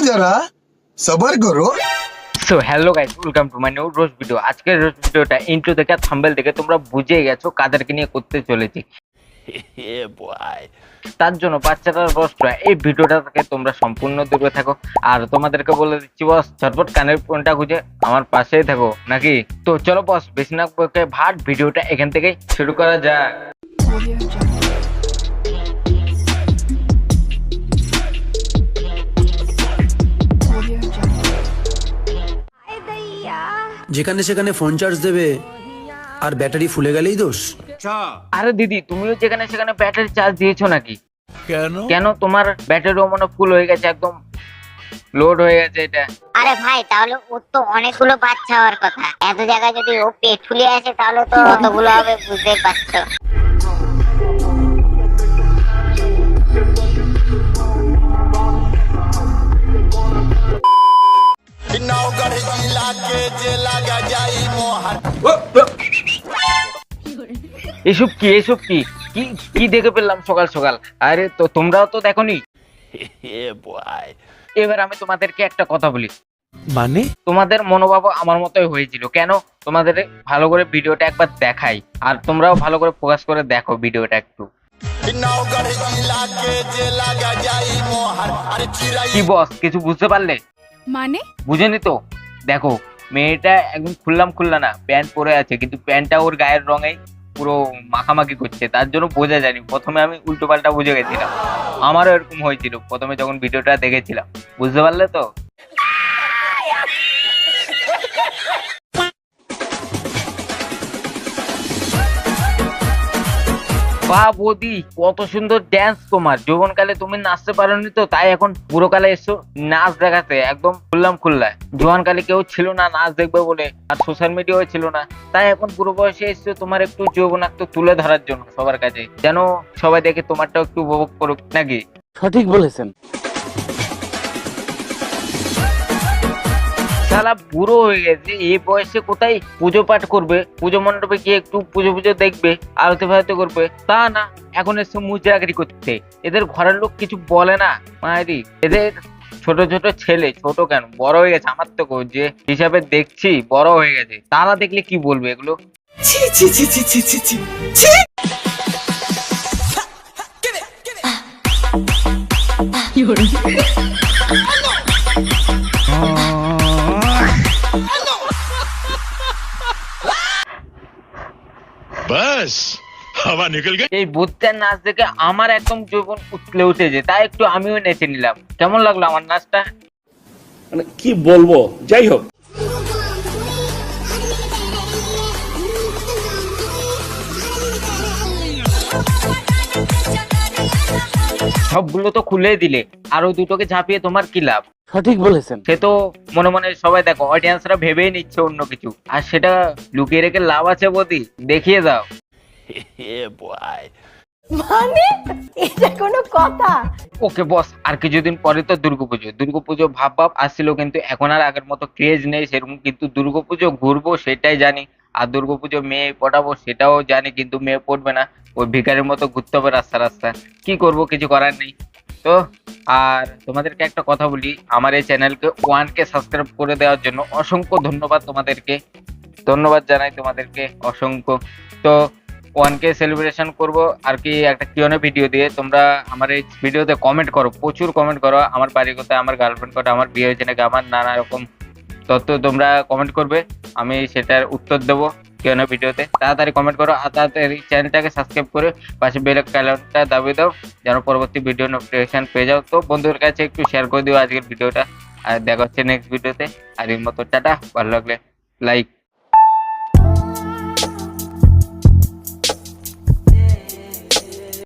जरा सबर करो। So hello guys, welcome to my new roast video. আজকের রোস্ট ভিডিওটা ইন্ট্রো থেকে থাম্বনেল থেকে তোমরা বুঝে গেছো কাদেরকে নিয়ে করতে চলেছি। তার জন্য বাচ্চাটার রোস্টটা এই ভিডিওটা থেকে তোমরা সম্পূর্ণ দূরে থাকো। আর তোমাদেরকে বলে দিচ্ছি বস, ঝটপট কানের ফোনটা খুঁজে আমার পাশেই থাকো নাকি। তো চলো বস, বেশি না বকে ভাট ভিডিওটা এখান থেকে শুরু করা যাক। যেখানে সেখানে ফোন চার্জ দেবে আর ব্যাটারি ফুলে গেলেই দোষ। আরে দিদি, তুমিও যেখানে সেখানে ব্যাটারি চার্জ দিয়েছো নাকি? কেন? কেন তোমার ব্যাটারিও মনে ফুল হয়ে গেছে, একদম লোড হয়ে গেছে এটা। আরে ভাই, তাহলে ওর তো অনেকগুলো বাচ্চা হওয়ার কথা। এত জায়গায় যদি ও পেট ফুলে আসে তাহলে তো কতগুলো হবে বুঝতেই পারছো। এসব কি এসব কি কি কি দেখে পেলাম সকাল সকাল? আরে তো তোমরাও তো দেখোনি। এবার আমি তোমাদেরকে একটা কথা বলি, মানে তোমাদের মনোভাব আমার মতোই হয়েছিল। কেন? তোমাদের ভালো করে ভিডিওটা একবার দেখাই, আর তোমরাও ভালো করে ফোকাস করে দেখো ভিডিওটা একটু। কি বস, কিছু বুঝতে পারলে? মানে বুঝেনি তো? দেখো, মেয়েটা একদম খুললা না, প্যান্ট পরে আছে, কিন্তু প্যান্টটা ওর গায়ের রঙে পুরো মাখামাখি করছে। তার জন্য বোঝা যায়নি। প্রথমে আমি উল্টো পাল্টা বুঝে গেছিলাম। আমারও এরকম হয়েছিল প্রথমে যখন ভিডিওটা দেখেছিলাম। বুঝতে পারলে তো? বাহ বৌদি, কত সুন্দর ড্যান্স তোমার। যৌবনকালে তুমি নাচতে পারোনি তো, তাই এখন বুড়োকালে এসছো নাচ দেখাতে। একদম খুললা। জোয়ানকালে কেউ ছিল না নাচ দেখবে বলে, আর সোশ্যাল মিডিয়াও ছিল না, তাই এখন বুড়ো বয়সে এসছো তোমার একটু যৌবনাক্ত তুলে ধরার জন্য সবার কাছে, যেন সবাই দেখে তোমারটাও একটু উপভোগ করুক নাকি। সঠিক বলেছেন। শালা বুড়ো হয়ে গেছে, এই বয়সে কোথায় পুজো পাঠ করবে? পুজো মণ্ডপে গিয়ে একটু পুজো দেখবে, আরতি ফারতি করবে, তা না, এখন এসে মুচরাগিরি করতে। এদের ঘরের লোক কিছু বলে না? মায়েরি, এদের ছোট ছোট ছেলে, ছোট কেন বড় হয়ে গেছে, আমার তো যে হিসাবে দেখছি বড় হয়ে গেছে, তারা দেখলে কি বলবে এগুলো? बस हवा निकल गई। এই বুদ্ধের নাচ দেখে আমার একদম যৌবন উঠলে উঠেছে, তাই একটু আমিও নেচে নিলাম। কেমন লাগলো আমার নাচটা? মানে কি বলবো, যাই হোক। সবগুলো তো খুলে দিলে, আরো দুটোকে ঝাঁপিয়ে তোমার কি লাভ? সঠিক বলেছেন। সে তো মনে মনে সবাই দেখো, অডিয়েন্সরা ভেবেই নিচ্ছে অন্য কিছু, আর সেটা লুকিয়ে রেখে লাভ আছে বৌদি, দেখিয়ে দাও। মানে এটা কোনো কথা? ওকে বস, আর কিছুদিন পরে তো দুর্গাপুজো ভাব আসছিল, কিন্তু এখন আর আগের মতো ক্রেজ নেই সেরকম। কিন্তু দুর্গাপুজো ঘুরবো সেটাই জানি, আর দুর্গাপুজো মেয়ে পটাবো সেটাও জানি, কিন্তু মেয়ে পড়বে না, ওই ভিখারির মতো ঘুরতে হবে রাস্তা। কি করব, কিছু করার নেই তো। আর তোমাদেরকে একটা কথা বলি, আমার এই চ্যানেলকে 1K সাবস্ক্রাইব করে দেওয়ার জন্য অসংখ্য ধন্যবাদ তোমাদেরকে। ধন্যবাদ জানাই তোমাদেরকে অসংখ্য। তো 1K সেলিব্রেশন করব আর কি একটা কিউএনএ ভিডিও দিয়ে। তোমরা আমার এই ভিডিওতে কমেন্ট করো, প্রচুর কমেন্ট করো। আমার বাড়ি কোথায়, আমার গার্লফ্রেন্ড কোথায়, আমার বিয়ে হয়েছে নাকি, আমার নানা রকম তথ্য তোমরা কমেন্ট করবে, আমি সেটার উত্তর দেবো কিউএনএ ভিডিওতে। তাড়াতাড়ি কমেন্ট করো, আর তাড়াতাড়ি চ্যানেলটাকে সাবস্ক্রাইব করে পাশে বেল আইকনটা দাবিয়ে দাও, যেন পরবর্তী ভিডিও নোটিফিকেশন পেয়ে যাও। তো বন্ধুদের কাছে একটু শেয়ার করে দিও আজকের ভিডিওটা, আর দেখা হচ্ছে নেক্সট ভিডিওতে। আর এর মতো টাটা, ভালো লাগলে লাইক।